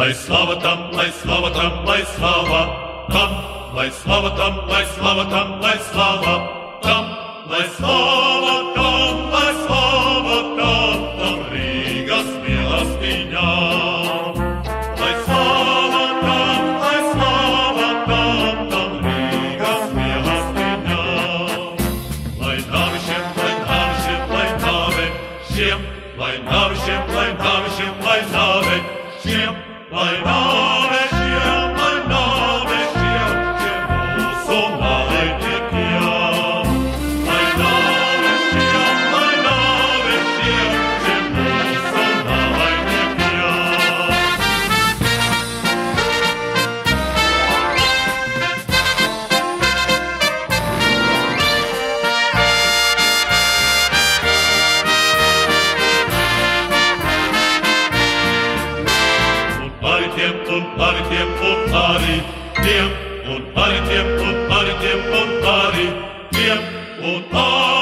Lai slava tam, lai slava tam, lai slava tam, lai slava tam, lai slava tam, lai slava tam, lai slava tam, lai slava tam, tam Rīgas mīlestīņām. Lai slava tam, lai slava tam, tam Rīgas mīlestīņām. Lai nāvi šiem, lai nāvi šiem, lai nāve šiem, lai nāvi šiem, lai nāvi šiem, lai nāve šiem, lai nāve šiem, lai nāve šiem, šiem mūsu nāveiniekiem. Lai nāve šiem, lai nāve šiem, šiem mūsu nāveiniekiem. Arī tiem, un arī tiem, un arī tiem, un arī tiem, un arī tiem, un arī tiem, un arī